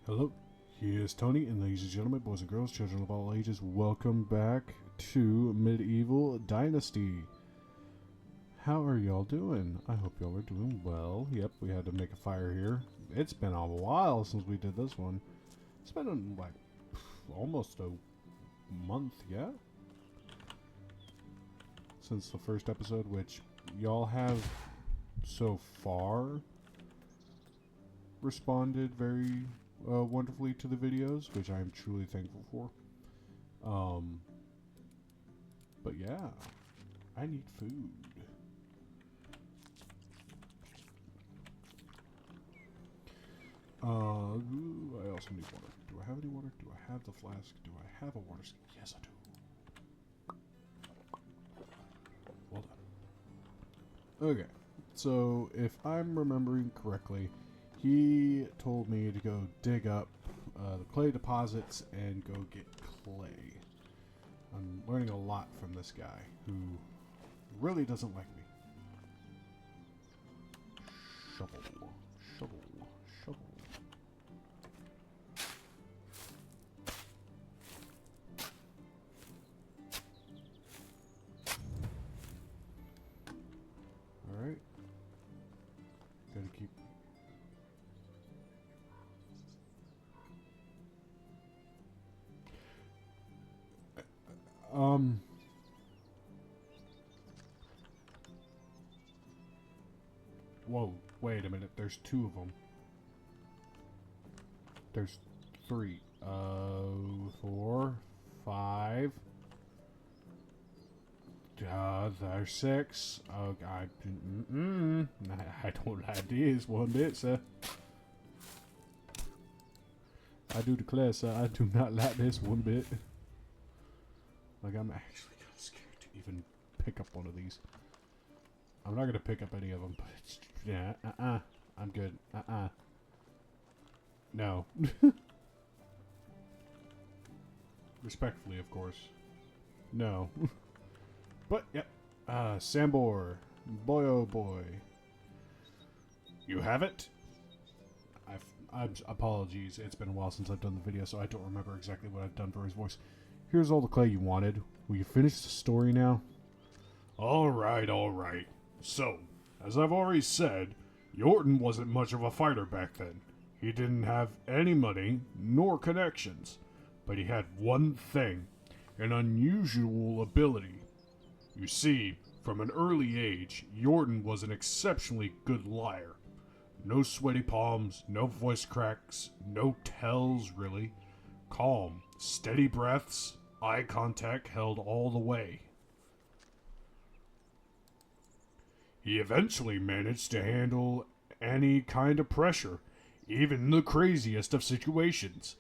Hello, here's Tony, and ladies and gentlemen, boys and girls, children of all ages, welcome back to Medieval Dynasty. How are y'all doing? I hope y'all are doing well. Yep, we had to make a fire here. It's been a while since we did this one. It's been like almost a month, yeah? Since the first episode, which y'all have so far responded very wonderfully to the videos, which I am truly thankful for. But yeah, I need food. I also need water. Do I have any water? Do I have the flask? Do I have a water skin? Yes, I do. Well done. Okay, so if I'm remembering correctly, he told me to go dig up the clay deposits and go get clay. I'm learning a lot from this guy who really doesn't like me. Shovel, shovel, shovel. Alright. Gotta keep... Whoa, wait a minute. There's two of them. There's three. 4, 5. There's 6. Oh, God. I don't like this one bit, sir. I do declare, sir, I do not like this one bit. Like, I'm actually kind of scared to even pick up one of these. I'm not going to pick up any of them, but it's... Yeah, I'm good. No. Respectfully, of course. No. But, yep. Sambor. Boy, oh boy. You have it? Apologies. It's been a while since I've done the video, so I don't remember exactly what I've done for his voice. Here's all the clay you wanted. Will you finish the story now? Alright, alright. So, as I've already said, Yorton wasn't much of a fighter back then. He didn't have any money, nor connections. But he had one thing, an unusual ability. You see, from an early age, Yorton was an exceptionally good liar. No sweaty palms, no voice cracks, no tells really. Calm, steady breaths, eye contact held all the way. He eventually managed to handle any kind of pressure, even the craziest of situations.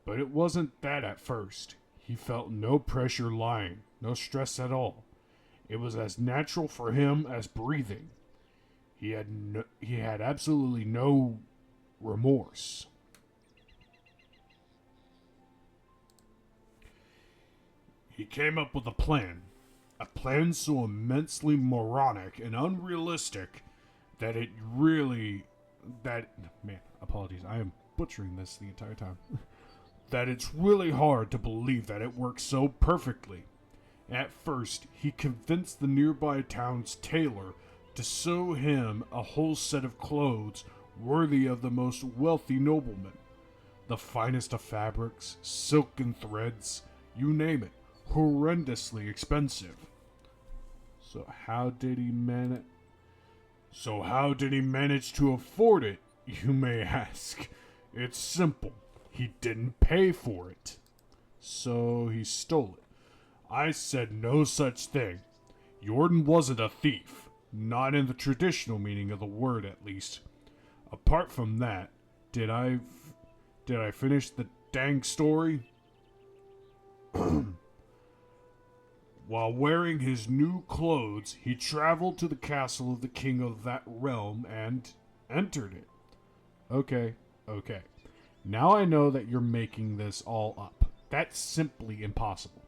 But it wasn't that at first. He felt no pressure lying, no stress at all. It was as natural for him as breathing. He had absolutely no remorse. He came up with a plan so immensely moronic and unrealistic that man, apologies, I am butchering this the entire time, that it's really hard to believe that it works so perfectly. At first, he convinced the nearby town's tailor to sew him a whole set of clothes worthy of the most wealthy nobleman. The finest of fabrics, silken threads, you name it, horrendously expensive. So how did he manage to afford it, you may ask? It's simple. He didn't pay for it. So he stole it. I said no such thing. Yorton wasn't a thief. Not in the traditional meaning of the word, at least. Apart from that, did I finish the dang story? While wearing his new clothes, he traveled to the castle of the king of that realm and entered it. Okay. Now I know that you're making this all up. That's simply impossible.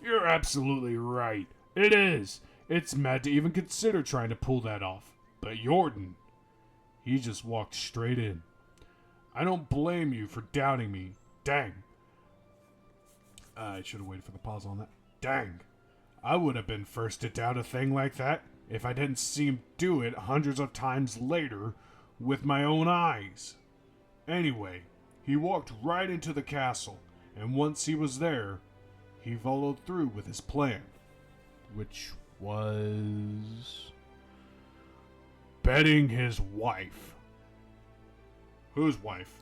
You're absolutely right. It is. It's mad to even consider trying to pull that off. But Yorton, He just walked straight in. I don't blame you for doubting me. Dang. I should have waited for the pause on that. Dang. I would have been first to doubt a thing like that if I didn't see him do it hundreds of times later with my own eyes. Anyway, he walked right into the castle, and once he was there, he followed through with his plan, which was betting his wife. Whose wife?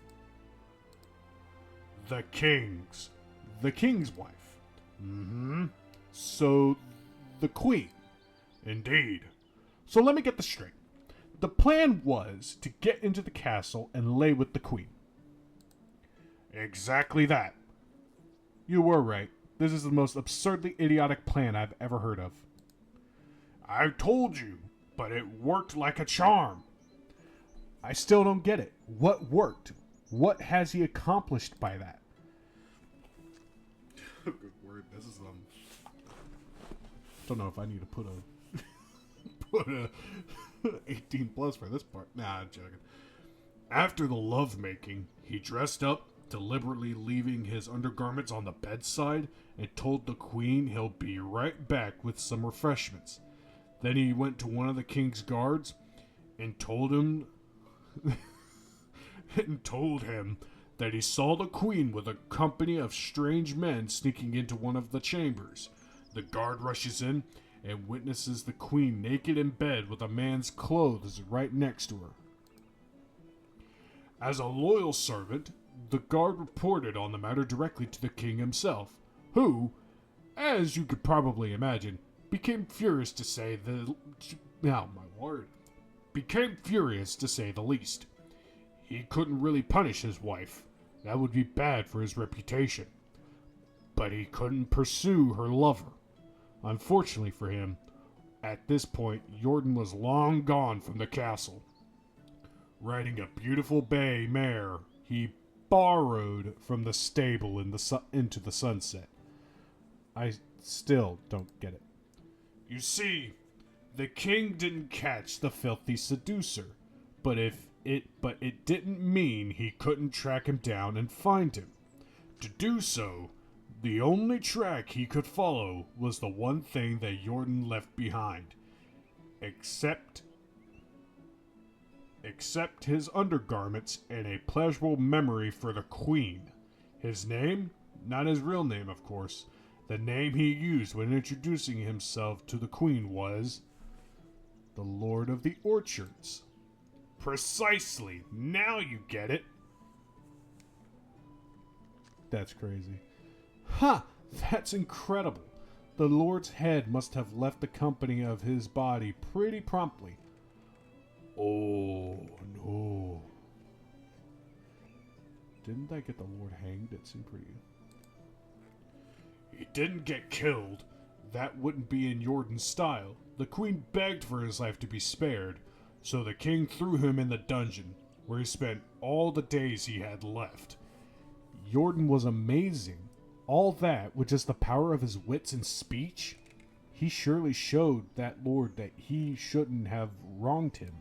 The king's. The king's wife. Mm-hmm. So, the queen. Indeed. So let me get this straight. The plan was to get into the castle and lay with the queen. Exactly that. You were right. This is the most absurdly idiotic plan I've ever heard of. I told you, but it worked like a charm. I still don't get it. What worked? What has he accomplished by that? Good word. This is don't know if I need to put a 18 plus for this part. Nah, I'm joking. After the lovemaking, he dressed up, deliberately leaving his undergarments on the bedside, and told the queen he'll be right back with some refreshments. Then he went to one of the king's guards and told him that he saw the queen with a company of strange men sneaking into one of the chambers. The guard rushes in and witnesses the queen naked in bed with a man's clothes right next to her. As a loyal servant, the guard reported on the matter directly to the king himself, who, as you could probably imagine, became furious to say the least. He couldn't really punish his wife. That would be bad for his reputation. But he couldn't pursue her lover. Unfortunately for him, at this point, Jordan was long gone from the castle. Riding a beautiful bay mare he borrowed from the stable into the sunset. I still don't get it. You see, the king didn't catch the filthy seducer, but it didn't mean he couldn't track him down and find him. To do so, the only track he could follow was the one thing that Jordan left behind, except his undergarments and a pleasurable memory for the queen. His name? Not his real name, of course. The name he used when introducing himself to the queen was the Lord of the Orchards. Precisely. Now you get it. That's crazy. Ha! That's incredible. The Lord's head must have left the company of his body pretty promptly. Oh, no. Didn't I get the Lord hanged? It seemed pretty... He didn't get killed. That wouldn't be in Jordan's style. The queen begged for his life to be spared, so the king threw him in the dungeon, where he spent all the days he had left. Jordan was amazing. All that with just the power of his wits and speech? He surely showed that lord that he shouldn't have wronged him.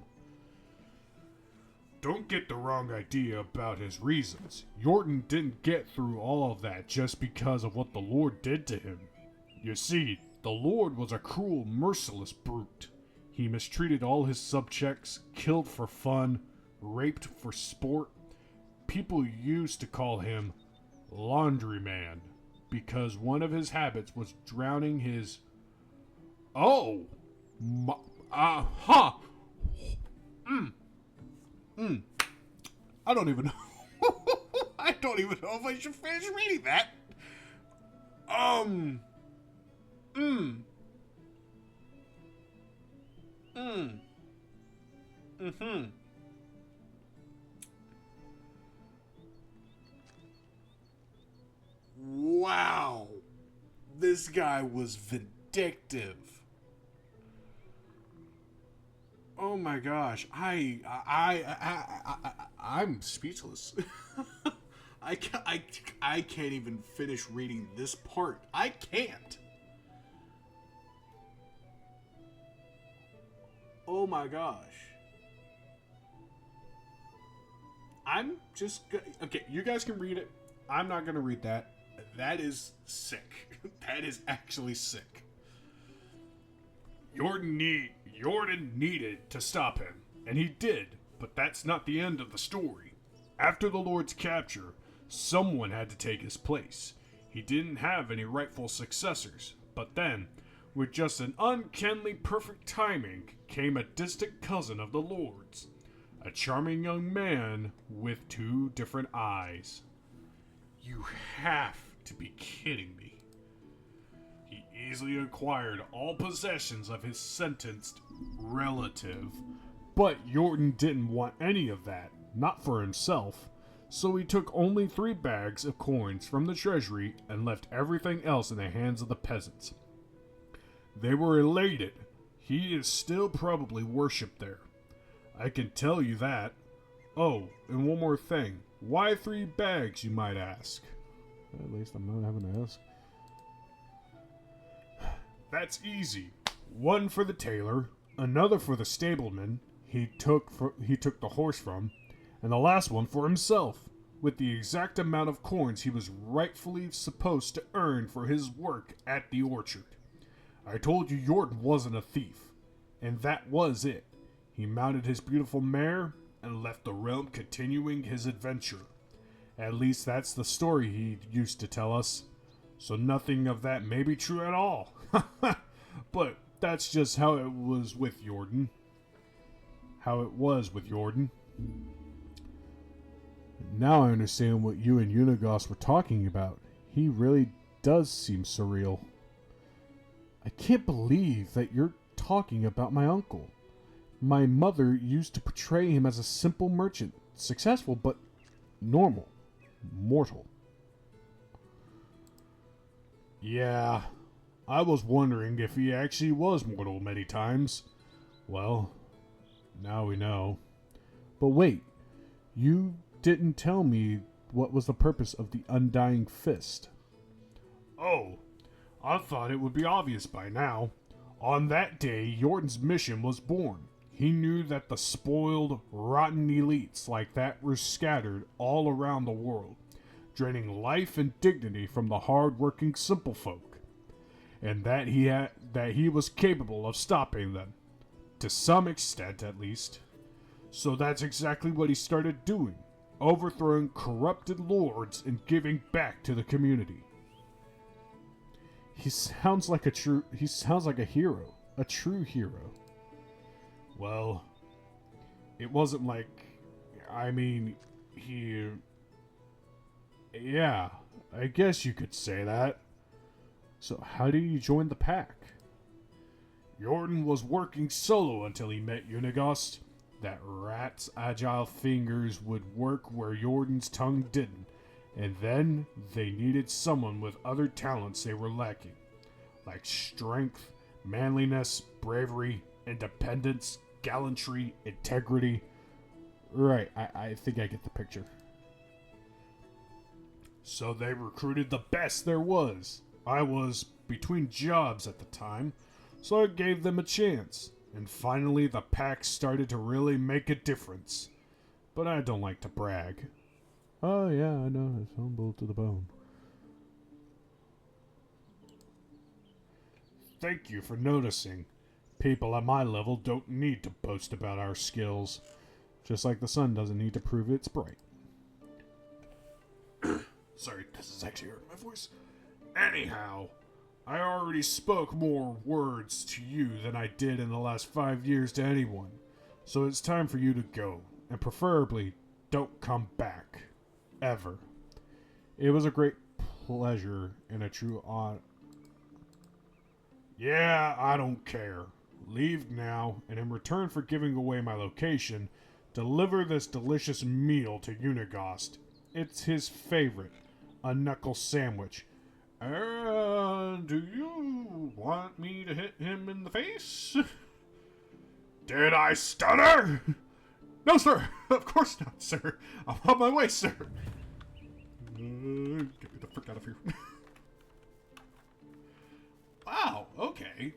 Don't get the wrong idea about his reasons. Jordan didn't get through all of that just because of what the Lord did to him. You see, the Lord was a cruel, merciless brute. He mistreated all his subjects, killed for fun, raped for sport. People used to call him Laundryman because one of his habits was drowning his... Oh! I don't even know. I don't even know if I should finish reading that. Wow. This guy was vindictive. Oh my gosh, I'm speechless. I can't even finish reading this part. I can't. Oh my gosh. I'm just okay. You guys can read it. I'm not gonna read that. That is sick. That is actually sick. Jordan needed to stop him, and he did. But that's not the end of the story. After the Lord's capture, someone had to take his place. He didn't have any rightful successors, but then, with just an uncannily perfect timing, came a distant cousin of the Lord's. A charming young man with 2 different eyes. You have to be kidding me. He easily acquired all possessions of his sentenced relative, but Jordan didn't want any of that, not for himself, so he took only 3 bags of coins from the treasury and left everything else in the hands of the peasants. They were elated. He is still probably worshipped there. I can tell you that. Oh, and one more thing. Why 3 bags, you might ask? At least I'm not having to ask. That's easy. 1 for the tailor, another for the stableman he took the horse from, and the last one for himself, with the exact amount of coins he was rightfully supposed to earn for his work at the orchard. I told you Jordan wasn't a thief, and that was it. He mounted his beautiful mare and left the realm, continuing his adventure. At least that's the story he used to tell us. So nothing of that may be true at all. But that's just how it was with Jordan. Now I understand what you and Unigos were talking about. He really does seem surreal. I can't believe that you're talking about my uncle. My mother used to portray him as a simple merchant, successful but normal, mortal. Yeah, I was wondering if he actually was mortal many times. Well, now we know. But wait, you didn't tell me what was the purpose of the Undying Fist. Oh, I thought it would be obvious by now. On that day, Jordan's mission was born. He knew that the spoiled, rotten elites like that were scattered all around the world, draining life and dignity from the hard-working simple folk, and that he was capable of stopping them, to some extent at least. So that's exactly what he started doing, overthrowing corrupted lords and giving back to the community. He sounds like a hero, a true hero. Well, it wasn't like, yeah, I guess you could say that. So how did you join the pack? Jordan was working solo until he met Unigos. That rat's agile fingers would work where Jordan's tongue didn't, and then they needed someone with other talents they were lacking, like strength, manliness, bravery, independence, gallantry, integrity. Right, I think I get the picture. So they recruited the best there was. I was between jobs at the time, so I gave them a chance. And finally the pack started to really make a difference. But I don't like to brag. Oh yeah, I know, it's humble to the bone. Thank you for noticing. People at my level don't need to boast about our skills. Just like the sun doesn't need to prove it's bright. Sorry, this is actually hurting my voice. Anyhow, I already spoke more words to you than I did in the last 5 years to anyone. So it's time for you to go. And preferably, don't come back. Ever. It was a great pleasure and a true honor. Yeah, I don't care. Leave now, and in return for giving away my location, deliver this delicious meal to Unigos. It's his favorite, a knuckle sandwich. Do you want me to hit him in the face? Did I stutter? No, sir. Of course not, sir. I'm on my way, sir. Get me the frick out of here. Wow, okay.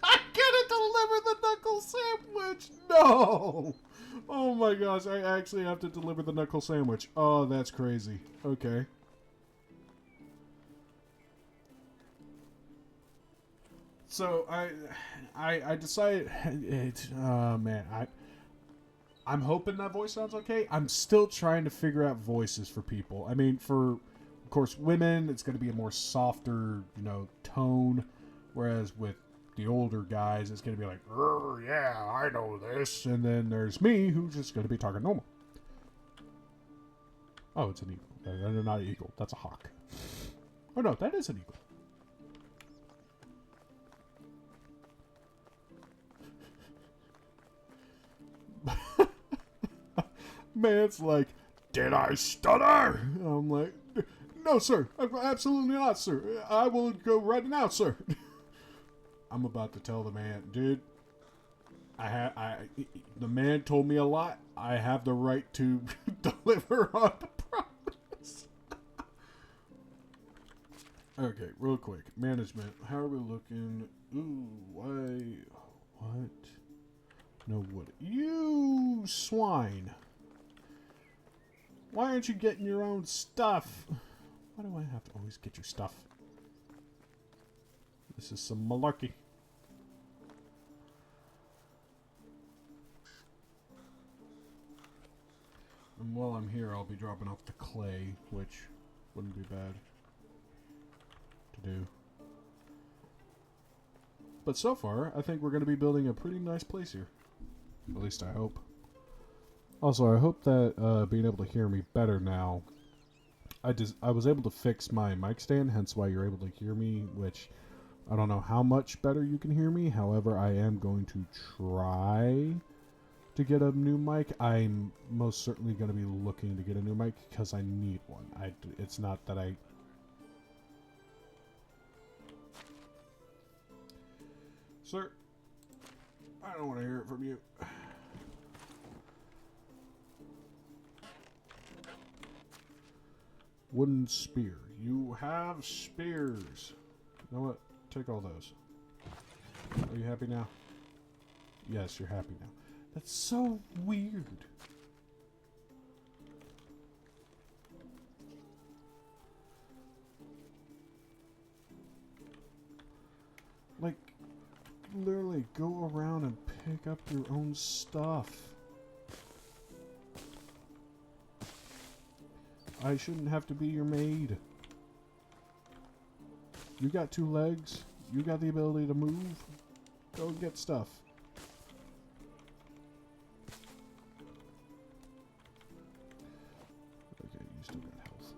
I gotta deliver the knuckle sandwich. No. Oh my gosh, I actually have to deliver the knuckle sandwich. Oh, that's crazy. Okay. So I decided. Man, I'm hoping that voice sounds okay. I'm still trying to figure out voices for people. I mean, for of course women, it's going to be a more softer, tone, whereas with the older guys, it's going to be like, yeah, I know this. And then there's me, who's just going to be talking normal. Oh, it's an eagle. They're not an eagle. That's a hawk. Oh no, that is an eagle. Man's like, did I stutter? I'm like, no, sir. Absolutely not, sir. I will go right now, sir. I'm about to tell the man, dude, the man told me a lot. I have the right to deliver on the promise. Okay, real quick. Management. How are we looking? Ooh, why? What? No wood. You swine. Why aren't you getting your own stuff? Why do I have to always get your stuff? This is some malarkey. And while I'm here, I'll be dropping off the clay, which wouldn't be bad to do. But so far, I think we're going to be building a pretty nice place here. At least I hope. Also, I hope that being able to hear me better now. I was able to fix my mic stand, hence why you're able to hear me, which I don't know how much better you can hear me. However, I am going to try to get a new mic. I'm most certainly going to be looking to get a new mic because I need one. It's not that I... Sir, I don't want to hear it from you. Wooden spear. You have spears. You know what? Take all those. Are you happy now? Yes, you're happy now. That's so weird. Like, literally go around and pick up your own stuff. I shouldn't have to be your maid. You got 2 legs. You got the ability to move. Go get stuff. Okay, you still got health.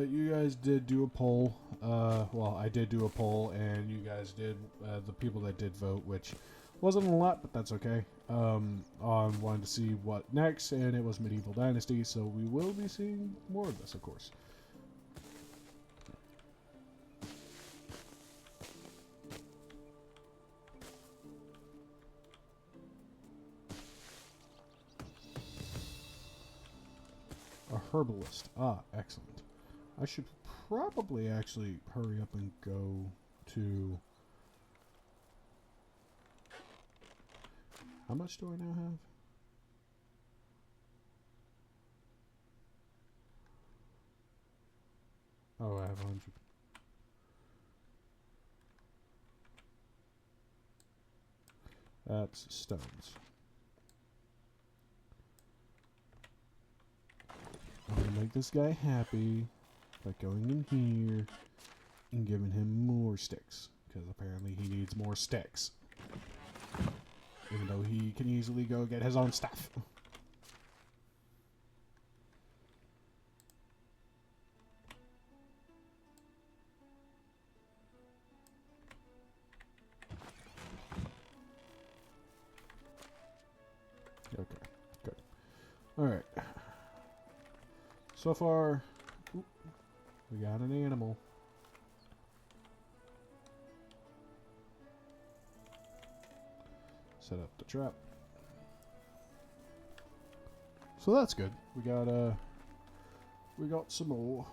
You guys did do a poll. Well, I did do a poll, and you guys did, the people that did vote, which wasn't a lot, but that's okay. On wanting to see what next, and it was Medieval Dynasty, so we will be seeing more of this, of course. A herbalist. Ah, excellent. I should probably actually hurry up and go to... How much do I now have? Oh, I have 100. That's stones. I'm gonna make this guy happy by going in here and giving him more sticks, because apparently he needs more sticks. Even though he can easily go get his own stuff. Okay, good. Alright. So far, we got an animal. Set up the trap. So that's good. We got some more.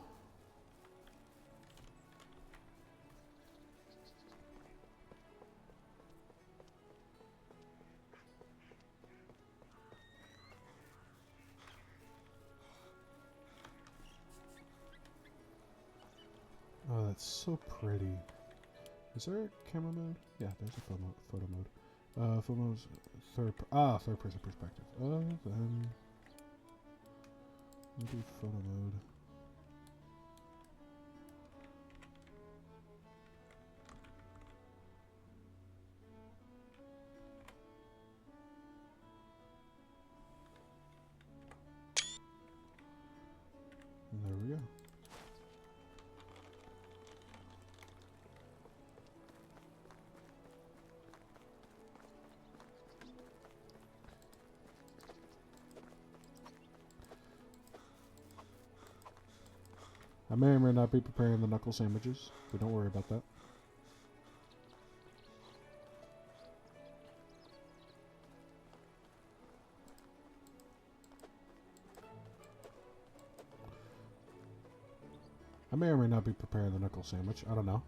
it's so pretty. Is there a camera mode? Yeah, there's a photo mode. Photo mode's third person perspective. Then we'll do photo mode. And there we go. I may or may not be preparing the knuckle sandwiches, but don't worry about that. I may or may not be preparing the knuckle sandwich. I don't know.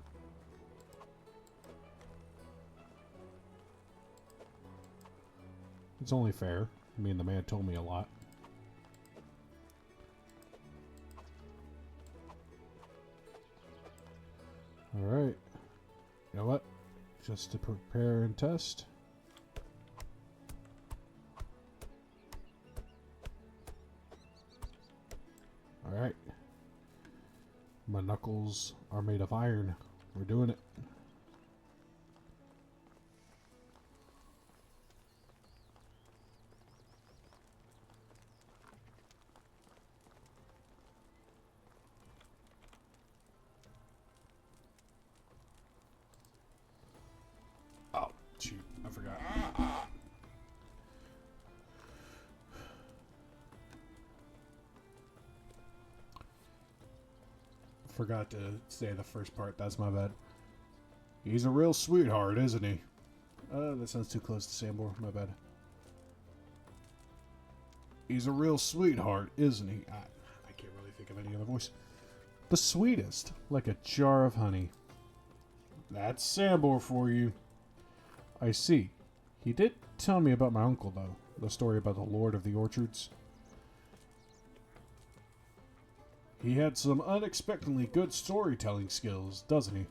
It's only fair. I mean, the man told me a lot. Alright. You know what? Just to prepare and test. Alright. My knuckles are made of iron. We're doing it. Oh, shoot. I forgot. Forgot to say the first part. That's my bad. He's a real sweetheart, isn't he? That sounds too close to Sambor. My bad. He's a real sweetheart, isn't he? I can't really think of any other voice. The sweetest, like a jar of honey. That's Sambor for you. I see. He did tell me about my uncle, though. The story about the Lord of the Orchards. He had some unexpectedly good storytelling skills, doesn't he?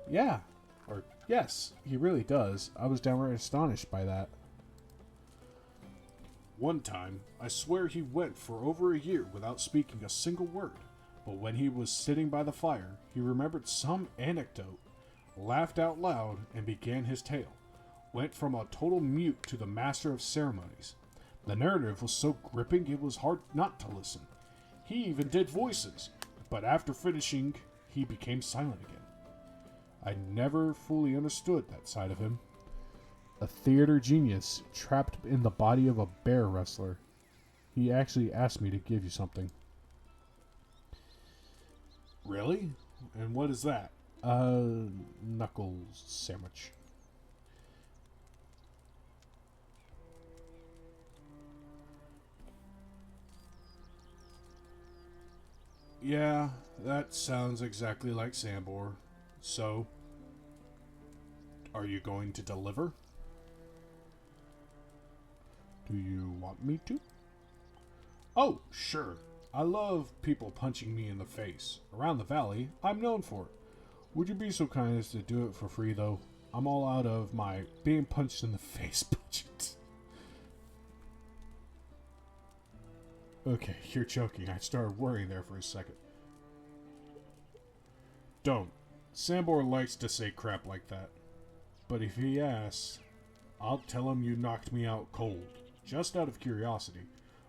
Yeah. Or, yes, he really does. I was downright astonished by that. One time, I swear he went for over a year without speaking a single word. But when he was sitting by the fire, he remembered some anecdote, laughed out loud, and began his tale. Went from a total mute to the master of ceremonies. The narrative was so gripping it was hard not to listen. He even did voices, but after finishing, he became silent again. I never fully understood that side of him. A theater genius trapped in the body of a bear wrestler. He actually asked me to give you something. Really? And what is that? Knuckles sandwich. Yeah, that sounds exactly like Sambor. So, are you going to deliver? Do you want me to? Oh, sure. I love people punching me in the face. Around the valley, I'm known for it. Would you be so kind as to do it for free, though? I'm all out of my being punched in the face budget. Okay, you're joking. I started worrying there for a second. Don't. Sambor likes to say crap like that. But if he asks, I'll tell him you knocked me out cold. Just out of curiosity,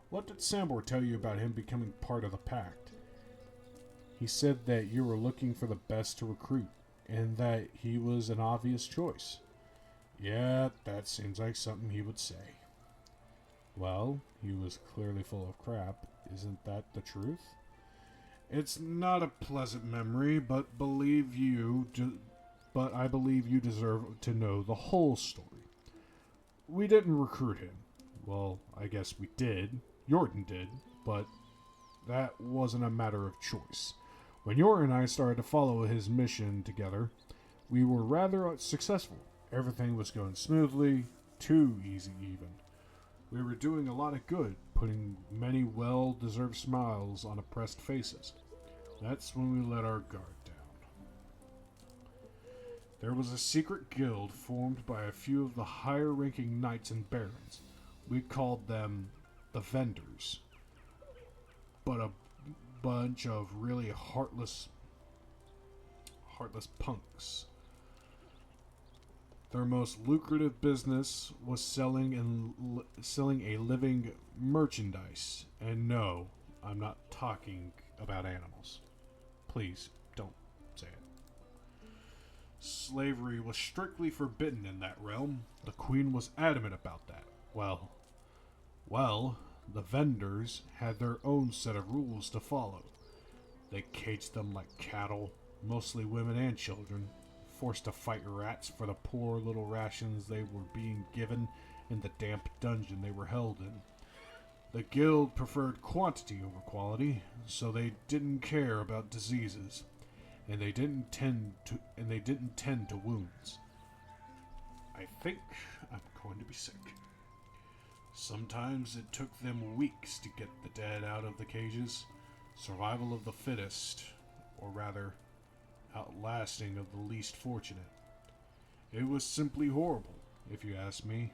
what did Sambor tell you about him becoming part of the pact? He said that you were looking for the best to recruit, and that he was an obvious choice. Yeah, that seems like something he would say. Well, he was clearly full of crap. Isn't that the truth? It's not a pleasant memory, but I believe you deserve to know the whole story. We didn't recruit him. Well, I guess we did. Jordan did, but that wasn't a matter of choice. When Jordan and I started to follow his mission together, we were rather successful. Everything was going smoothly, too easy even. We were doing a lot of good, putting many well-deserved smiles on oppressed faces. That's when we let our guard down. There was a secret guild formed by a few of the higher ranking knights and barons. We called them the Vendors. But a bunch of really heartless punks. Their most lucrative business was selling a living merchandise. And no, I'm not talking about animals. Please don't say it. Slavery was strictly forbidden in that realm. The queen was adamant about that. Well, the Vendors had their own set of rules to follow. They caged them like cattle, mostly women and children, forced to fight rats for the poor little rations they were being given in the damp dungeon they were held in. The guild preferred quantity over quality, so they didn't care about diseases, and they didn't tend to wounds. I think I'm going to be sick. Sometimes it took them weeks to get the dead out of the cages. Survival of the fittest, or rather, outlasting of the least fortunate. It was simply horrible, if you ask me.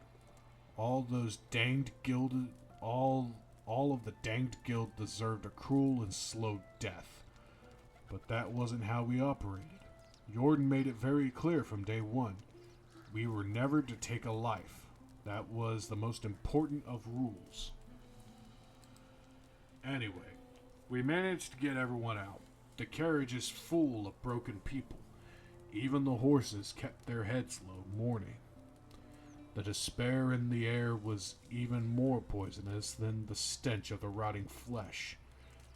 All of the danged guild deserved a cruel and slow death. But that wasn't how we operated. Jordan made it very clear from day one. We were never to take a life. That was the most important of rules. Anyway, we managed to get everyone out. The carriage is full of broken people. Even the horses kept their heads low, mourning. The despair in the air was even more poisonous than the stench of the rotting flesh.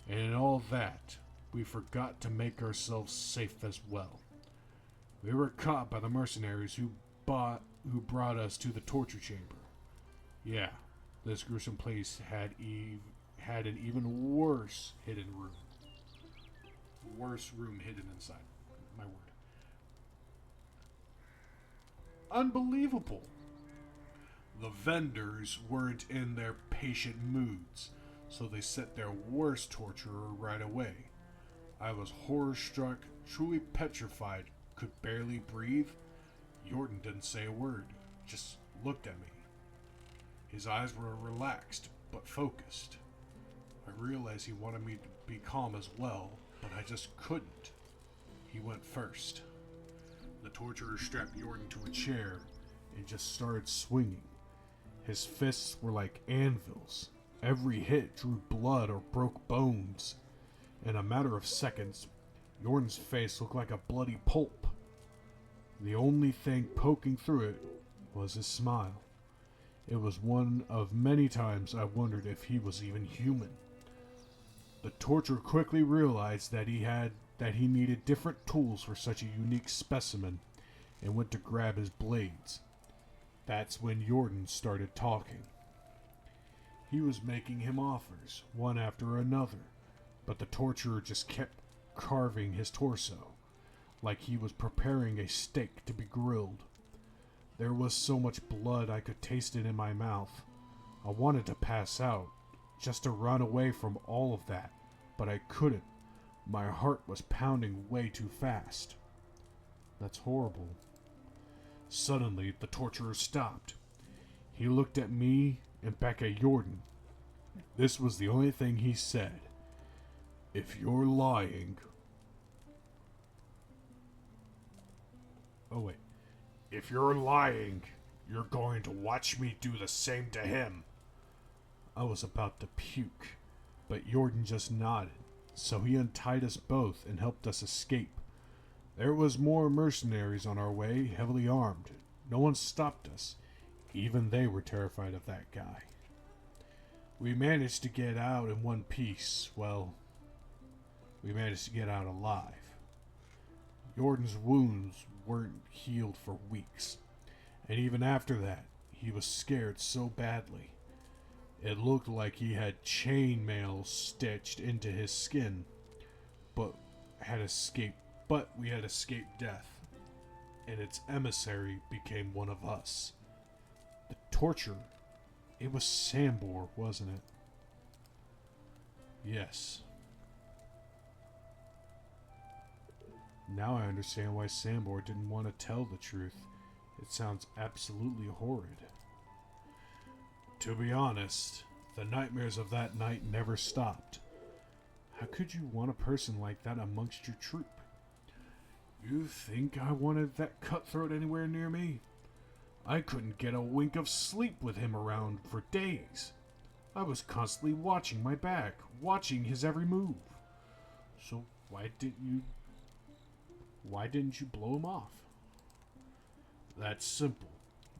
And in all that, we forgot to make ourselves safe as well. We were caught by the mercenaries who brought us to the torture chamber. Yeah, this gruesome place had an even worse hidden room. Worse room hidden inside. My word. Unbelievable. The Vendors weren't in their patient moods, so they set their worst torturer right away. I was horror-struck, truly petrified, could barely breathe. Jordan didn't say a word, just looked at me. His eyes were relaxed, but focused. I realized he wanted me to be calm as well, but I just couldn't. He went first. The torturer strapped Jordan to a chair and just started swinging. His fists were like anvils. Every hit drew blood or broke bones. In a matter of seconds, Jordan's face looked like a bloody pulp. The only thing poking through it was his smile. It was one of many times I wondered if he was even human. The torturer quickly realized that he needed different tools for such a unique specimen and went to grab his blades. That's when Jordan started talking. He was making him offers, one after another, but the torturer just kept carving his torso, like he was preparing a steak to be grilled. There was so much blood I could taste it in my mouth. I wanted to pass out, just to run away from all of that, but I couldn't. My heart was pounding way too fast. That's horrible. Suddenly, the torturer stopped. He looked at me and back at Jordan. This was the only thing he said. If you're lying... Oh wait. If you're lying, you're going to watch me do the same to him. I was about to puke, but Jordan just nodded, so he untied us both and helped us escape. There was more mercenaries on our way, heavily armed. No one stopped us. Even they were terrified of that guy. We managed to get out in one piece. Well, we managed to get out alive. Jordan's wounds weren't healed for weeks, and even after that, he was scared so badly. It looked like he had chainmail stitched into his skin, but we had escaped death, and its emissary became one of us. The torture, it was Sambor, wasn't it? Yes. Now I understand why Sambor didn't want to tell the truth. It sounds absolutely horrid. To be honest, the nightmares of that night never stopped. How could you want a person like that amongst your troop? You think I wanted that cutthroat anywhere near me? I couldn't get a wink of sleep with him around for days. I was constantly watching my back, watching his every move. So why didn't you blow him off? That's simple.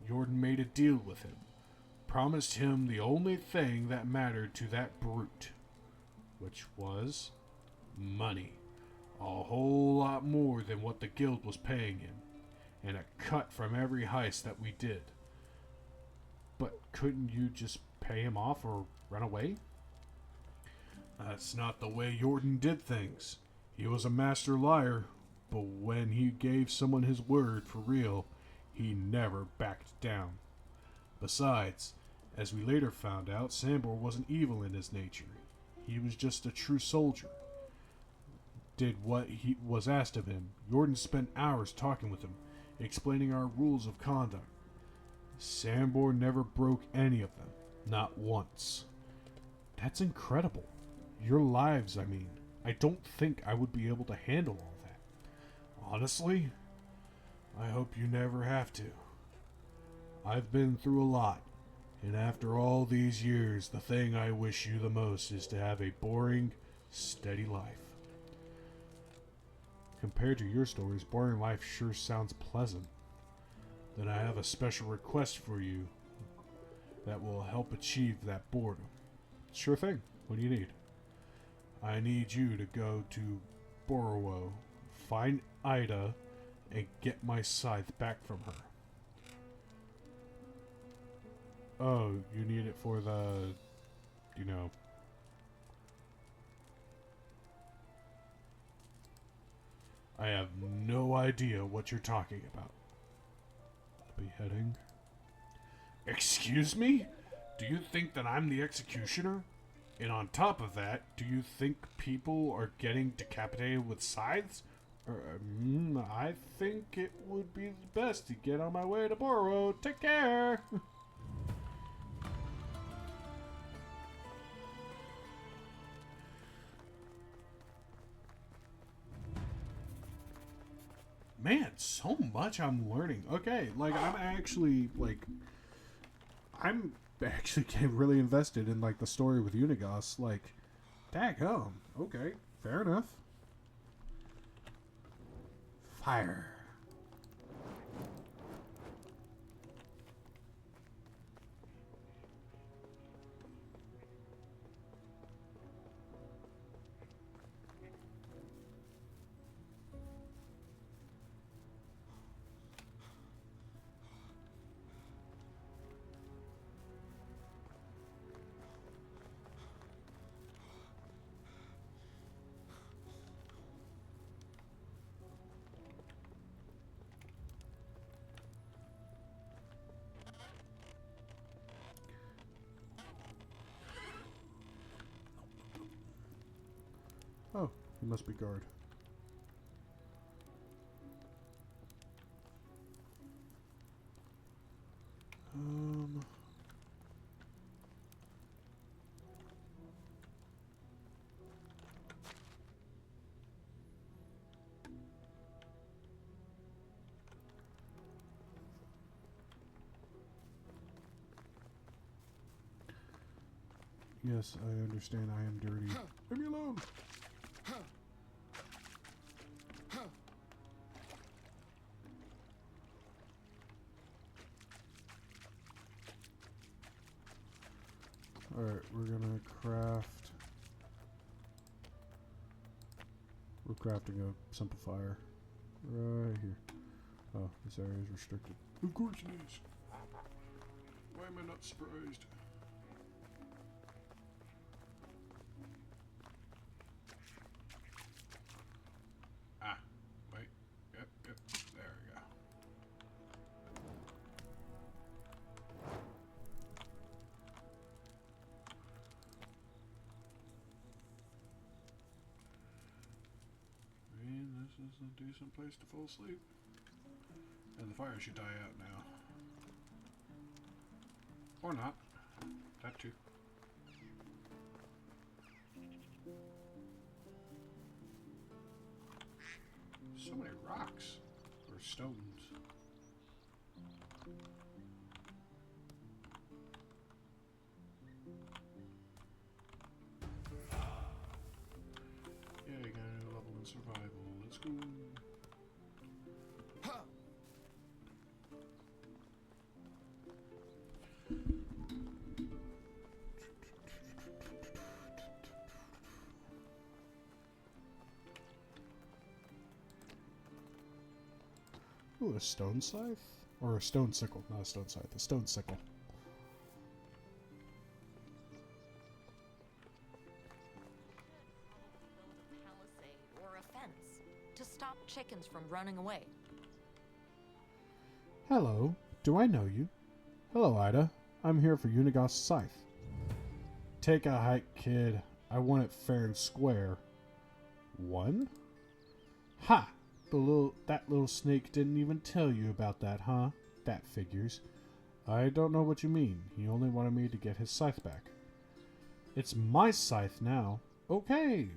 Jordan made a deal with him. Promised him the only thing that mattered to that brute. Which was money. A whole lot more than what the guild was paying him. And a cut from every heist that we did. But couldn't you just pay him off or run away? That's not the way Jordan did things. He was a master liar, but when he gave someone his word for real, he never backed down. Besides, as we later found out, Sambor wasn't evil in his nature. He was just a true soldier. Did what he was asked of him. Jordan spent hours talking with him, explaining our rules of conduct. Sambor never broke any of them. Not once. That's incredible. Your lives, I mean. I don't think I would be able to handle all that. Honestly, I hope you never have to. I've been through a lot, and after all these years, the thing I wish you the most is to have a boring, steady life. Compared to your stories, boring life sure sounds pleasant. Then I have a special request for you that will help achieve that boredom. Sure thing. What do you need? I need you to go to Borowo, find Ida, and get my scythe back from her. Oh, you need it for the, I have no idea what you're talking about. Beheading? Excuse me? Do you think that I'm the executioner? And on top of that, do you think people are getting decapitated with scythes? I think it would be best to get on my way to Boro. Take care! Man, so much I'm learning. Okay, I'm actually getting really invested in, the story with Unigos. Daggum. Okay, fair enough. Fire. Oh, he must be guard. Yes, I understand I am dirty. Leave me alone! Alright, we're gonna craft... We're crafting a simplifier. Right here. Oh, this area is restricted. Of course it is. Why am I not surprised? There we go. And this is is a decent place to fall asleep. And the fire should die out now. Or not. That too. So many rocks. Or stones. Yeah, you got a new level in survival. Let's go. Ooh, a stone scythe? Or a stone sickle. Not a stone scythe, a stone sickle. Or a fence to stop chickens from running away. Hello, do I know you? Hello, Ida. I'm here for Unigos Scythe. Take a hike, kid. I want it fair and square. One? Ha! That little snake didn't even tell you about that, huh? That figures. I don't know what you mean. He only wanted me to get his scythe back. It's my scythe now. Okay.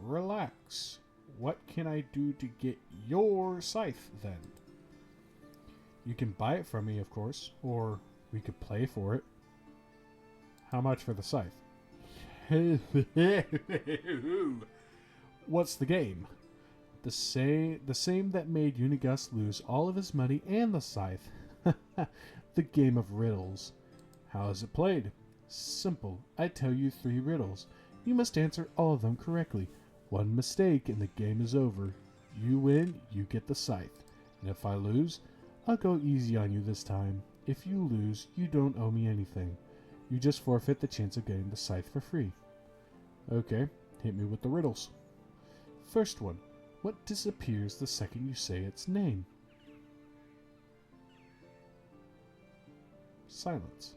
Relax. What can I do to get your scythe, then? You can buy it from me, of course, or we could play for it. How much for the scythe? What's the game? The same that made Unigus lose all of his money and the scythe. The game of riddles. How is it played? Simple. I tell you 3 riddles. You must answer all of them correctly. One mistake and the game is over. You win, you get the scythe. And if I lose, I'll go easy on you this time. If you lose, you don't owe me anything. You just forfeit the chance of getting the scythe for free. Okay, hit me with the riddles. First one. What disappears the second you say its name? Silence.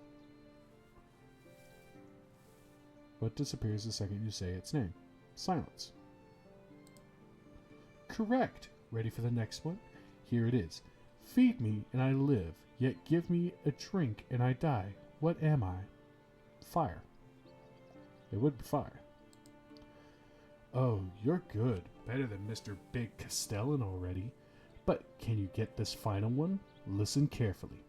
What disappears the second you say its name? Silence. Correct. Ready for the next one? Here it is. Feed me and I live, yet give me a drink and I die. What am I? Fire. It would be fire. Oh, you're good. Better than Mr. Big Castellan already. But can you get this final one? Listen carefully.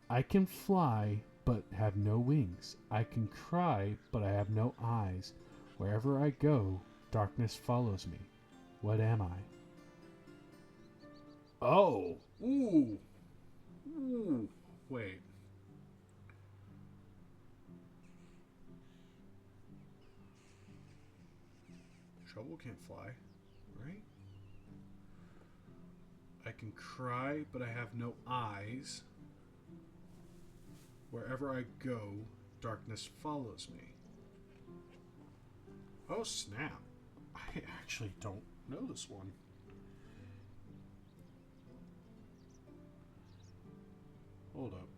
I can fly, but have no wings. I can cry, but I have no eyes. Wherever I go, darkness follows me. What am I? Oh! Ooh! Ooh! Wait. Trouble can't fly, right? I can cry, but I have no eyes. Wherever I go, darkness follows me. Oh, snap. I actually don't know this one. Hold up.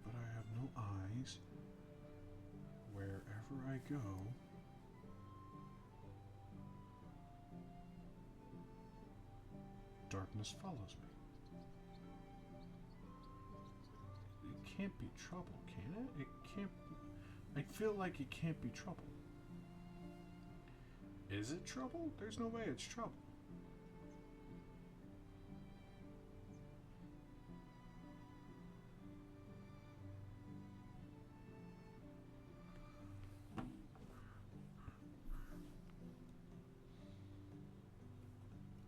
But I have no eyes. Wherever I go, darkness follows me. It can't be trouble, can it? It can't. I feel like it can't be trouble. Is it trouble? There's no way it's trouble.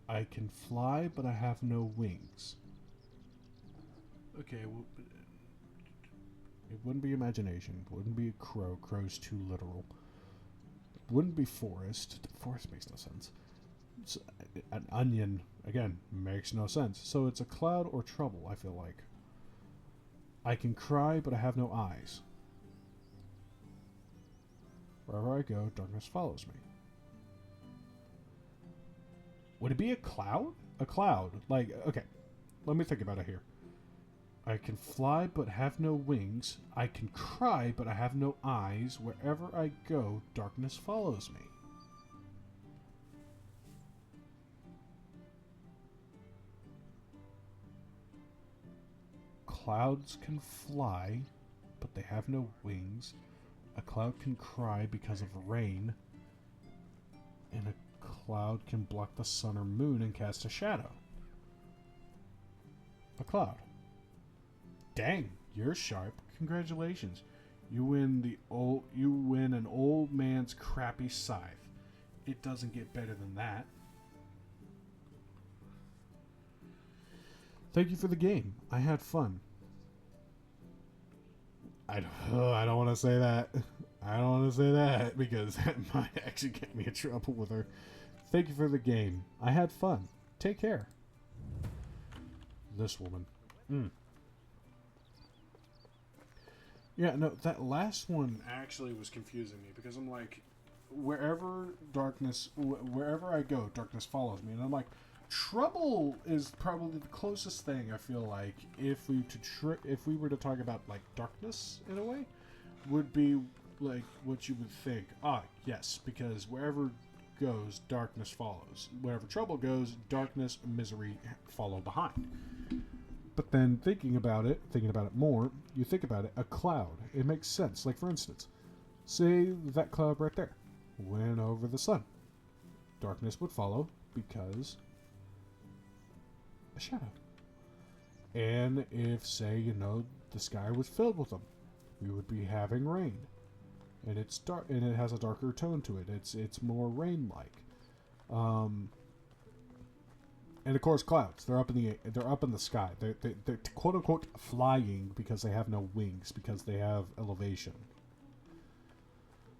I can fly, but I have no wings. Okay, well, it wouldn't be imagination. It wouldn't be a crow. Crow's too literal. It wouldn't be forest. Forest makes no sense. It's an onion, again, makes no sense. So it's a cloud or trouble, I feel like. I can cry, but I have no eyes. Wherever I go, darkness follows me. Would it be a cloud? A cloud. Like, okay, let me think about it here. I can fly, but have no wings. I can cry, but I have no eyes. Wherever I go, darkness follows me. Clouds can fly, but they have no wings. A cloud can cry because of rain. And a cloud can block the sun or moon and cast a shadow. A cloud. Dang, you're sharp. Congratulations. You win an old man's crappy scythe. It doesn't get better than that. Thank you for the game. I had fun. I don't want to say that. I don't want to say that because that might actually get me in trouble with her. Thank you for the game. I had fun. Take care. This woman. Yeah, no, that last one actually was confusing me because I'm like, wherever I go, darkness follows me, and I'm like, trouble is probably the closest thing I feel like if we were to talk about like darkness in a way, would be like what you would think. Ah, yes, because wherever goes, darkness follows. Wherever trouble goes, darkness, misery follow behind. But then thinking about it more, you think about it, a cloud. It makes sense. Like, for instance, say that cloud right there went over the sun. Darkness would follow because a shadow. And if, say, the sky was filled with them, we would be having rain. And it's dark, and it has a darker tone to it. It's more rain-like. And of course, clouds. They're up in the sky. They're quote unquote flying because they have no wings because they have elevation.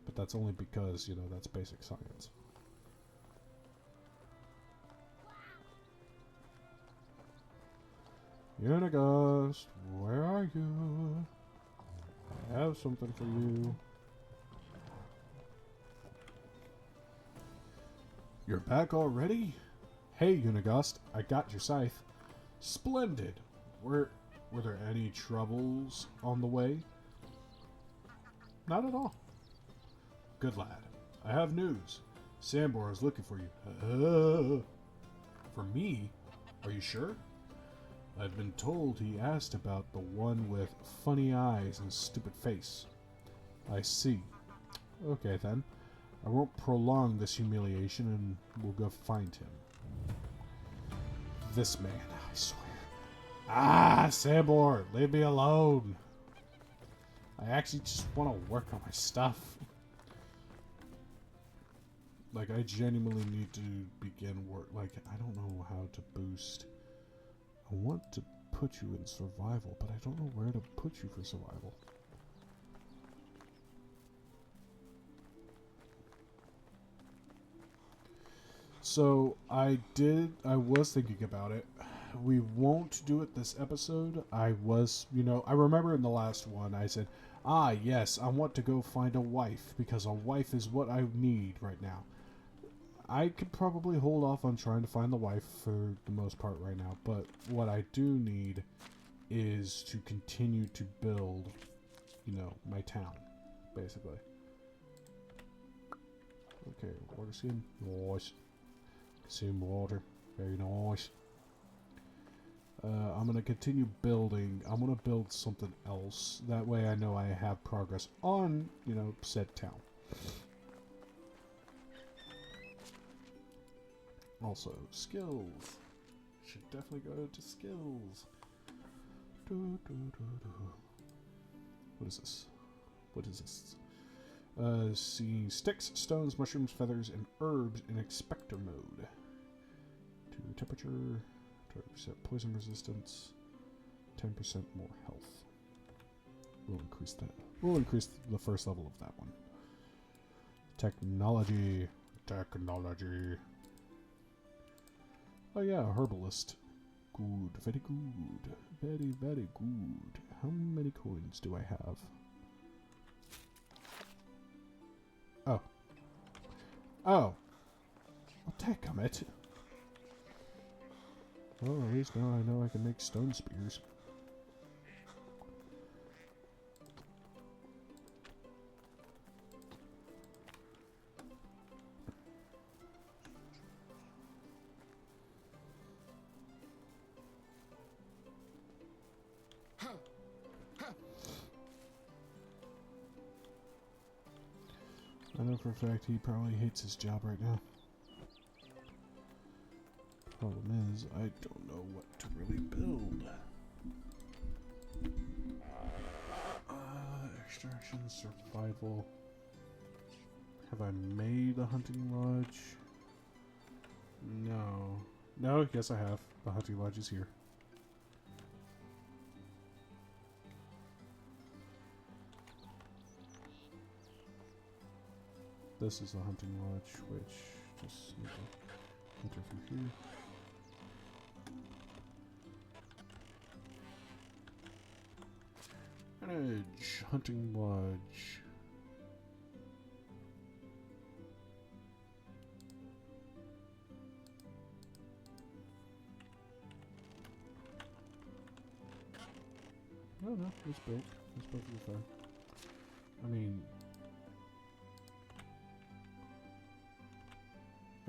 But that's only because that's basic science. Unigust, where are you? I have something for you. You're back already? Hey, Unigust, I got your scythe. Splendid. Were there any troubles on the way? Not at all. Good lad. I have news. Sambor is looking for you. For me? Are you sure? I've been told he asked about the one with funny eyes and stupid face. I see. Okay then. I won't prolong this humiliation and we'll go find him. This man, I swear. Ah, Sambor, leave me alone. I actually just want to work on my stuff. Like, I genuinely need to begin work. Like, I don't know how to boost. I want to put you in survival, but I don't know where to put you for survival. So, I was thinking about it. We won't do it this episode. I remember in the last one I said, yes, I want to go find a wife, because a wife is what I need right now. I could probably hold off on trying to find the wife for the most part right now, but what I do need is to continue to build, my town, basically. Okay, water skin, nice. Consume water, very nice. I'm going to continue building. I'm going to build something else. That way I know I have progress on, said town. Also, skills. Should definitely go to skills. What is this? What is this? See sticks, stones, mushrooms, feathers, and herbs in expector mode. To temperature, 20% poison resistance, 10% more health. We'll increase that. We'll increase the first level of that one. Technology. Oh yeah, a herbalist. Good, very good. Very, very good. How many coins do I have? Oh. Oh! Well, dadgummit. Well, at least now I know I can make stone spears. I know for a fact he probably hates his job right now. Problem is, I don't know what to really build. Extraction, survival. Have I made a hunting lodge? No. No, yes I have. The hunting lodge is here. This is the hunting lodge, which just need to enter through here. Manage hunting lodge. No, it's built. It's perfectly fine. I mean,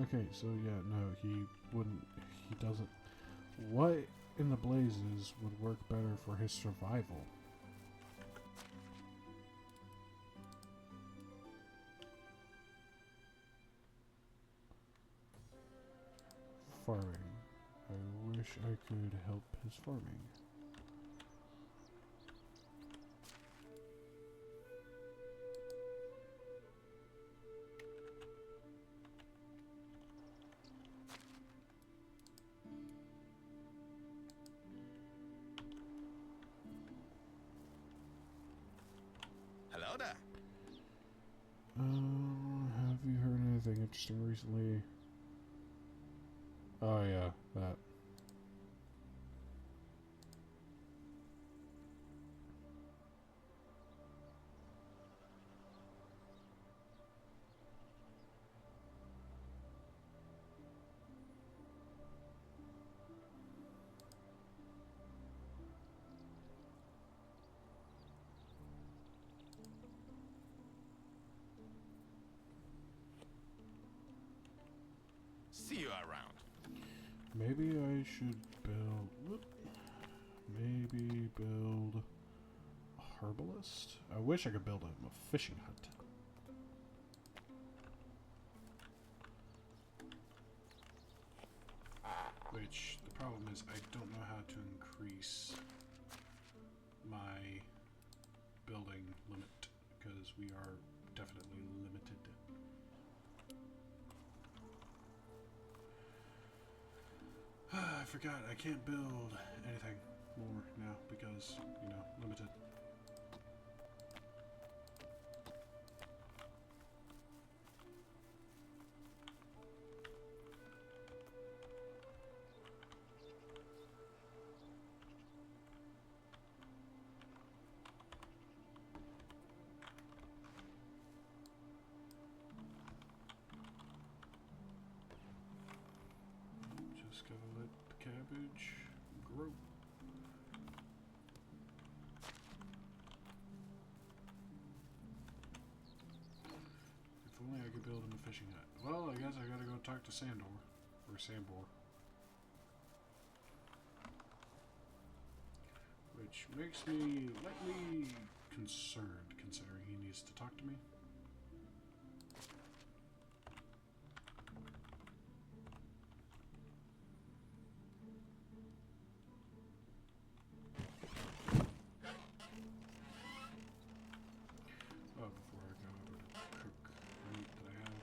okay, so yeah, no, he wouldn't. He doesn't. What in the blazes would work better for his survival? Farming. I wish I could help his farming. Hello there. Have you heard anything interesting recently? Oh yeah, that. See you around. Maybe I should build. Maybe build a herbalist. I wish I could build a fishing hut. Which the problem is, I don't know how to increase my building limit because we are definitely limited. I forgot, I can't build anything more now because, you know, limited. Just gotta let the cabbage grow. If only I could build him a fishing hut. Well, I guess I gotta go talk to Sandor. Or Sambor. Which makes me lightly concerned, considering he needs to talk to me. Oh, before I go over to cook meat that I have.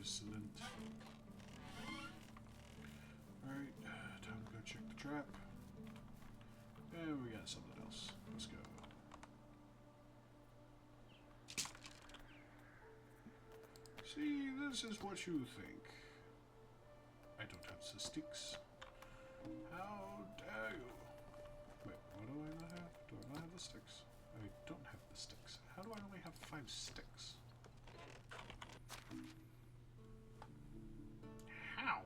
Excellent. Alright, time to go check the trap. And we got something else. Let's go. this is what you think. I don't have the sticks. How dare you? Wait, what do I not have? Do I not have the sticks? I don't have the sticks. How do I only have 5 sticks? How?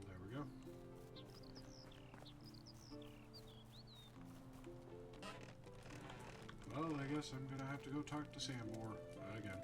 There we go. Well, I guess I'm gonna have to go talk to Sam more again.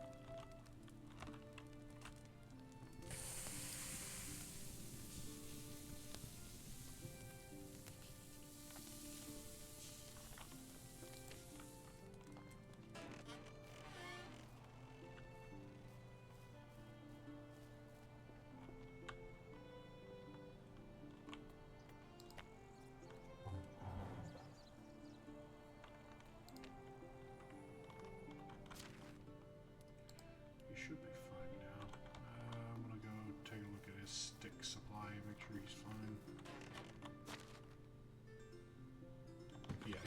He should be fine now. I'm gonna go take a look at his stick supply and make sure he's fine. Yeah,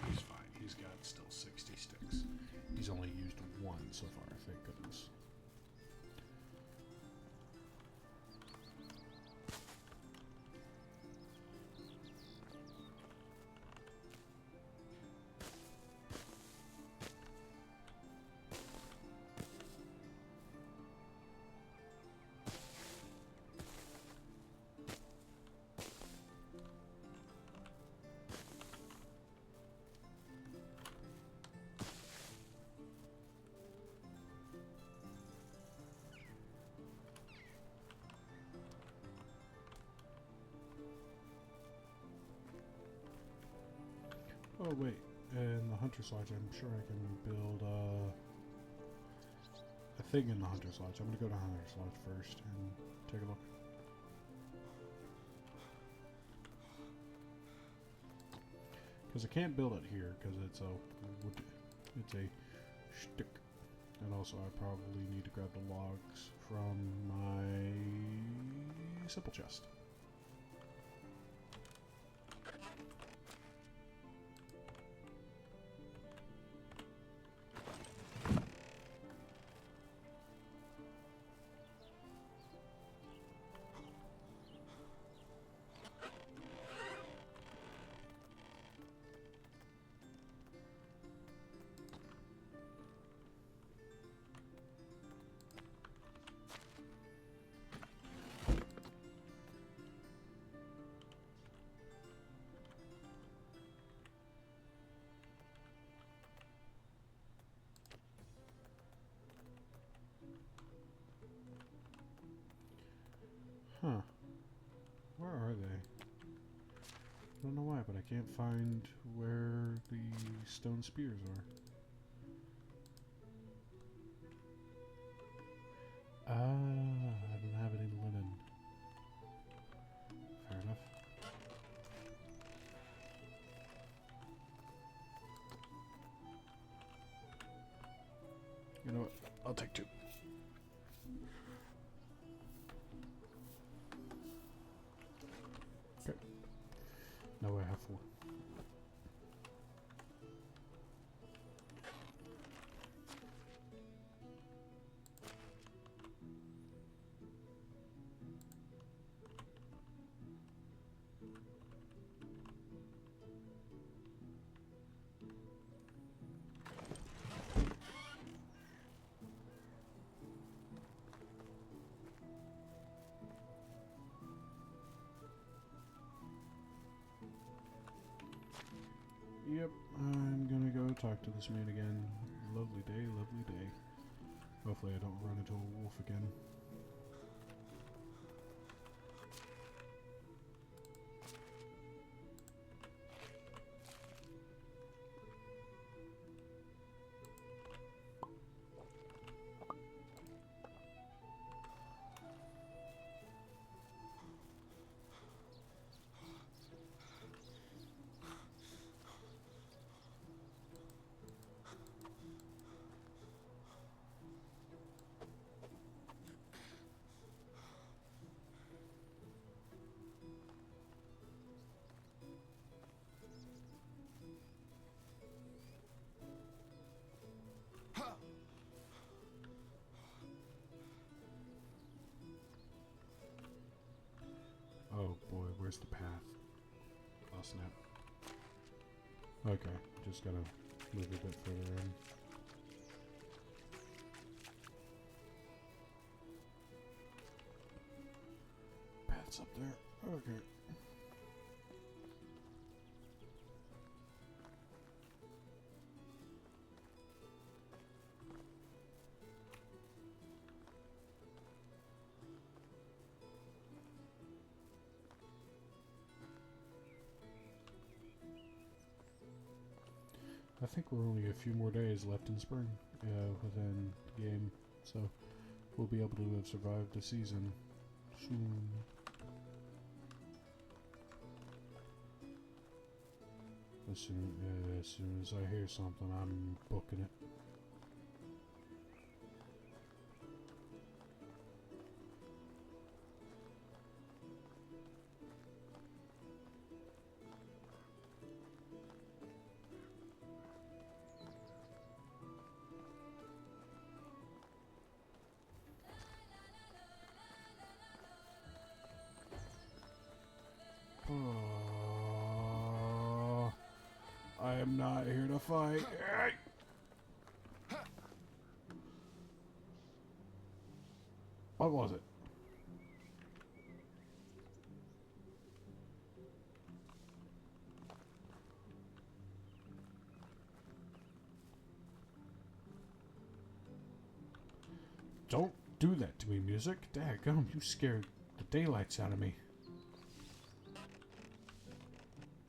he's fine. He's got still 60 sticks. He's only used 1 so far, thank goodness. Oh wait, in the Hunter's Lodge, I'm sure I can build a thing in the Hunter's Lodge. I'm gonna go to Hunter's Lodge first and take a look. Because I can't build it here because it's a shtick, and also I probably need to grab the logs from my simple chest. Huh. Where are they? I don't know why, but I can't find where the stone spears are. Ah, I don't have any linen. Fair enough. You know what? I'll take 2. Okay. Now I have 4. Yep, I'm gonna go talk to this man again. Lovely day, lovely day. Hopefully I don't run into a wolf again. where's the path? Oh, snap. Okay, just gotta move a bit further in. Path's up there. Okay. I think we're only a few more days left in spring within the game, so we'll be able to have survived the season soon. As soon as I hear something, I'm booking it. I am not here to fight. What was it? Don't do that to me, music. Daggum, you scared the daylights out of me.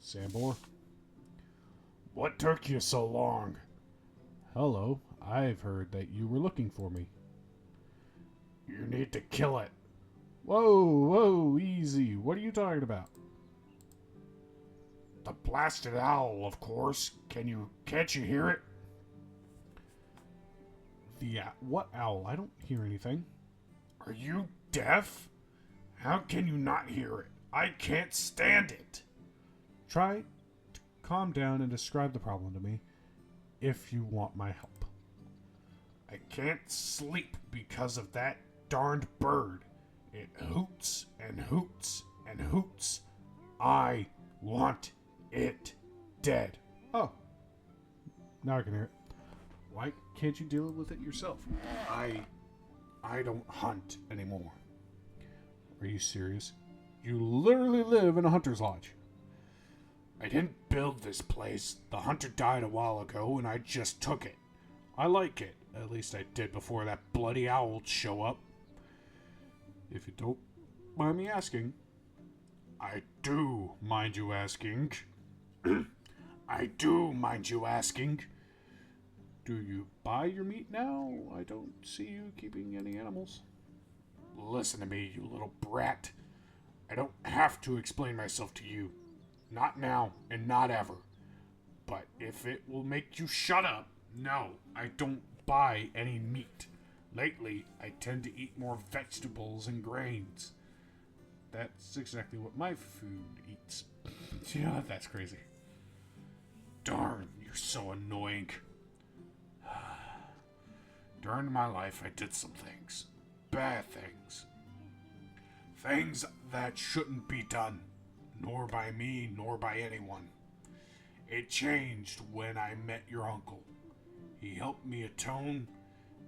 Sambor? What took you so long? Hello, I've heard that you were looking for me. You need to kill it. Whoa, easy. What are you talking about? The blasted owl, of course. Can't you hear it? The what owl? I don't hear anything. Are you deaf? How can you not hear it? I can't stand it. Try to calm down and describe the problem to me if you want my help. I can't sleep because of that darned bird. It hoots and hoots and hoots. I want it dead. Oh. Now I can hear it. Why can't you deal with it yourself? I don't hunt anymore. Are you serious? You literally live in a hunter's lodge. I didn't build this place. The hunter died a while ago and I just took it. I like it. At least I did before that bloody owl would show up. If you don't mind me asking. I do mind you asking. I do mind you asking. Do you buy your meat now? I don't see you keeping any animals. Listen to me, you little brat. I don't have to explain myself to you. Not now, and not ever. But if it will make you shut up, no, I don't buy any meat. Lately, I tend to eat more vegetables and grains. That's exactly what my food eats. Yeah, that's crazy. Darn, you're so annoying. During my life, I did some things. Bad things. Things that shouldn't be done. Nor by me, nor by anyone. It changed when I met your uncle. He helped me atone,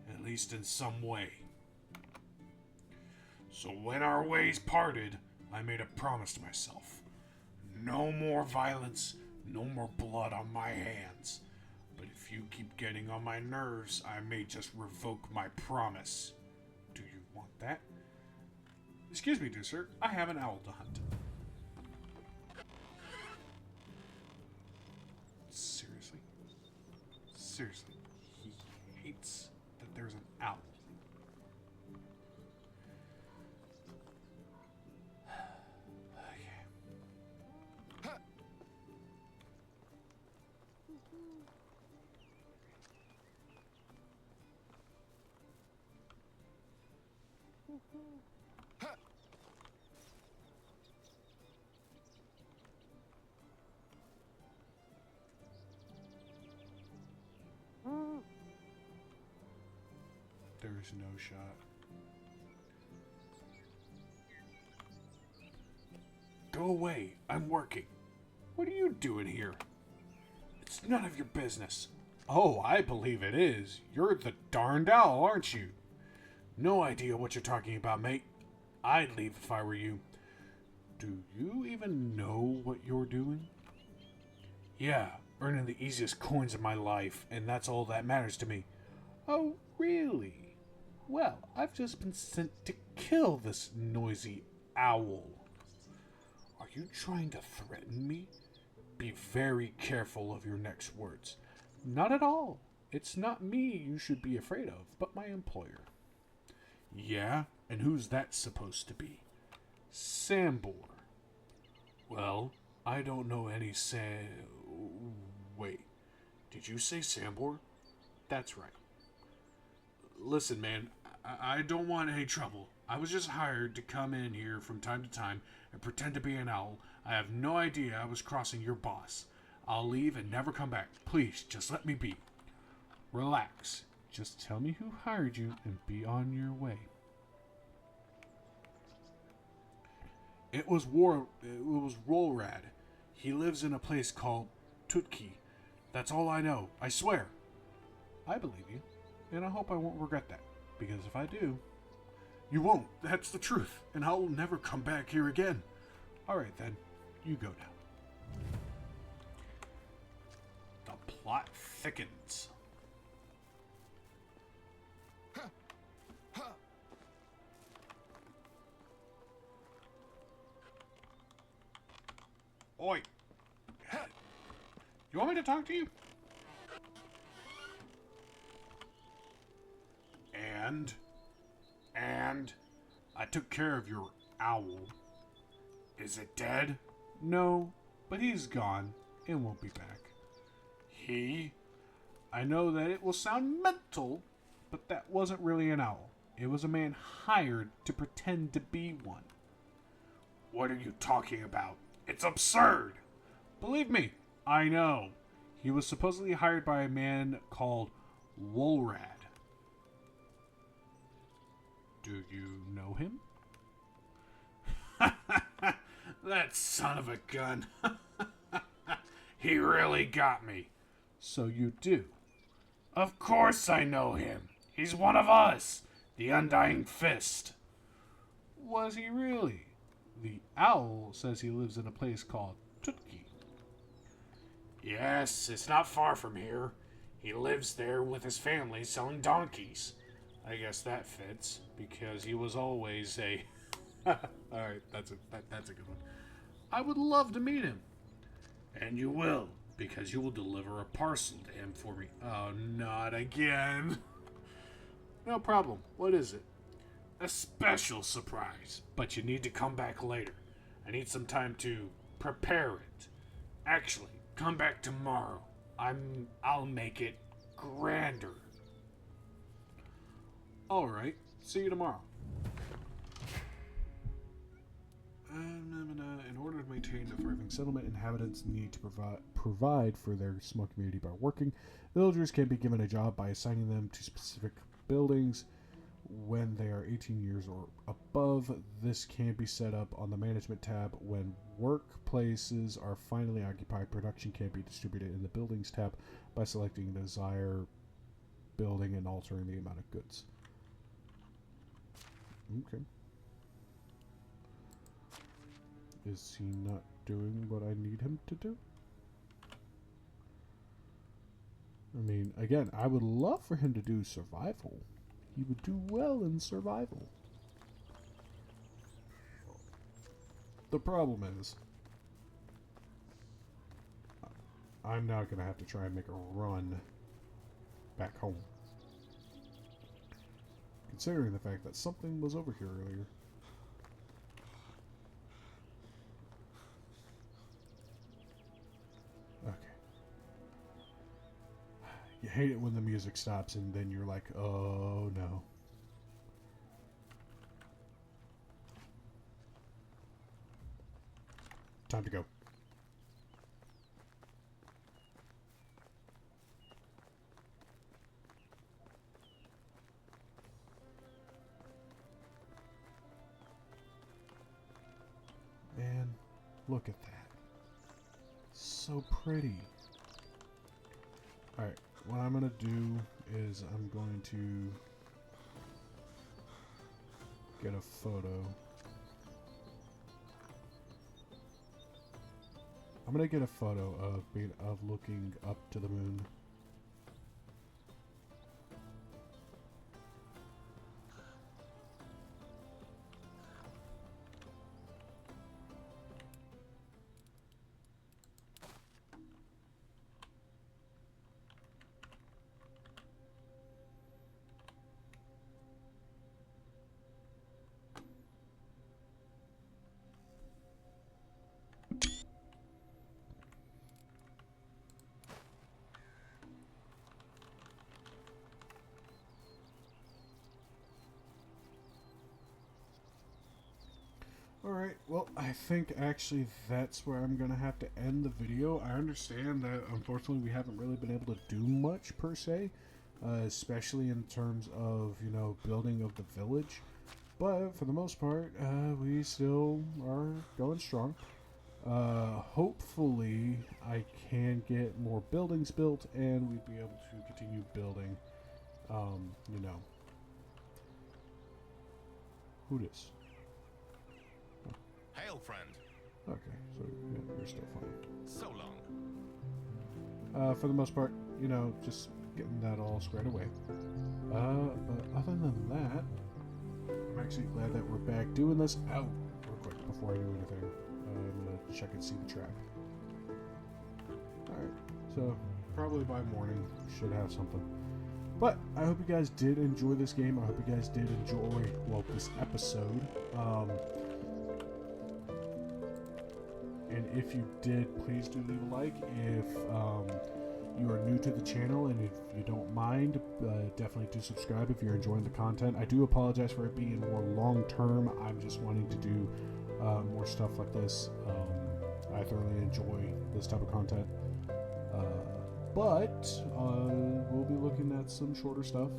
at least in some way. So when our ways parted, I made a promise to myself. No more violence, no more blood on my hands. But if you keep getting on my nerves, I may just revoke my promise. Do you want that? Excuse me, dear sir. I have an owl to hunt. Seriously? Seriously. He hates that there's an owl. There's no shot. Go away. I'm working. What are you doing here? It's none of your business. Oh, I believe it is. You're the darned owl, aren't you? No idea what you're talking about, mate. I'd leave if I were you. Do you even know what you're doing? Yeah, earning the easiest coins of my life, and that's all that matters to me. Oh, really? Well, I've just been sent to kill this noisy owl. Are you trying to threaten me? Be very careful of your next words. Not at all. It's not me you should be afraid of, but my employer. Yeah? And who's that supposed to be? Sambor. Well, I don't know any Wait, did you say Sambor? That's right. Listen, man, I don't want any trouble. I was just hired to come in here from time to time and pretend to be an owl. I have no idea I was crossing your boss. I'll leave and never come back. Please, just let me be. Relax. Just tell me who hired you and be on your way. It was Rolrad. He lives in a place called Tutki. That's all I know. I swear. I believe you, and I hope I won't regret that. Because if I do, you won't. That's the truth, and I'll never come back here again. All right, then. You go now. The plot thickens. Oi! You want me to talk to you? And I took care of your owl. Is it dead? No, but he's gone and won't be back. He? I know that it will sound mental, but that wasn't really an owl. It was a man hired to pretend to be one. What are you talking about? It's absurd! Believe me, I know. He was supposedly hired by a man called Wolrad. Do you know him? That son of a gun. He really got me. So you do? Of course I know him. He's one of us. The Undying Fist. Was he really? The owl says he lives in a place called Tutki. Yes, it's not far from here. He lives there with his family selling donkeys. I guess that fits, because he was always a... Alright, that's a good one. I would love to meet him. And you will, because you will deliver a parcel to him for me. Oh, not again. No problem. What is it? A special surprise, but you need to come back later. I need some time to prepare it. Actually, come back tomorrow. I'll make it grander. All right. See you tomorrow. In order to maintain a thriving settlement, inhabitants need to provide for their small community by working. Villagers can be given a job by assigning them to specific buildings. When they are 18 years or above, this can be set up on the Management tab. When workplaces are finally occupied, production can be distributed in the Buildings tab by selecting the desired building and altering the amount of goods. Okay. Is he not doing what I need him to do? I mean, again, I would love for him to do survival. He would do well in survival. The problem is, I'm now going to have to try and make a run back home. Considering the fact that something was over here earlier. Okay. You hate it when the music stops and then you're like, oh no. Time to go. Man, Look at that. So pretty. Alright, what I'm going to do is I'm going to get a photo. I'm going to get a photo of looking up to the moon. Alright, well, I think actually that's where I'm going to have to end the video. I understand that unfortunately we haven't really been able to do much per se, especially in terms of, you know, building of the village. But for the most part, we still are going strong. Hopefully I can get more buildings built and we'd be able to continue building, you know. Who this? Hail, friend. Okay, so yeah, you're still fine. So long. For the most part, you know, just getting that all squared away. But other than that, I'm actually glad that we're back doing this. Out real quick before I do anything. I'm gonna check and see the trap. Alright, so probably by morning we should have something. But I hope you guys did enjoy this game. I hope you guys did enjoy, well, this episode. And if you did, please do leave a like. If you are new to the channel and if you don't mind, definitely do subscribe if you're enjoying the content. I do apologize for it being more long term. I'm just wanting to do more stuff like this. I thoroughly enjoy this type of content. But we'll be looking at some shorter stuff,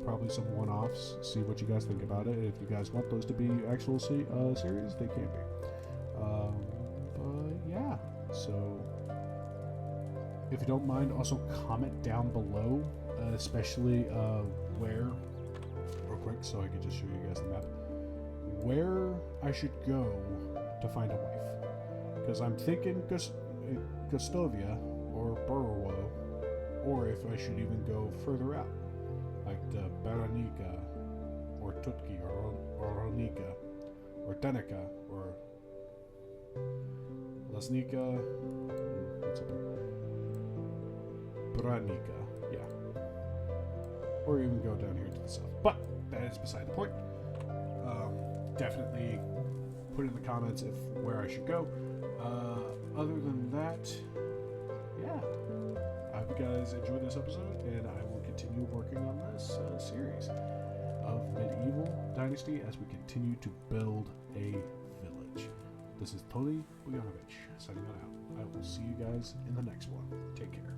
probably some one-offs, see what you guys think about it. If you guys want those to be actual series, they can be. But yeah, so if you don't mind, also comment down below, especially where, real quick, so I can just show you guys the map, where I should go to find a wife. Because I'm thinking Gustovia or Burrowo, or if I should even go further out, like the Baranika, or Tutki, or Ronika, or Denica, or Lasnika, what's up there? Branika, yeah. Or even go down here to the south. But that is beside the point. Definitely put in the comments if where I should go. Other than that, yeah. I hope you guys enjoyed this episode, and I will continue working on this series of Medieval Dynasty as we continue to build a village. This is Toli Bujanovic signing on out. I will see you guys in the next one. Take care.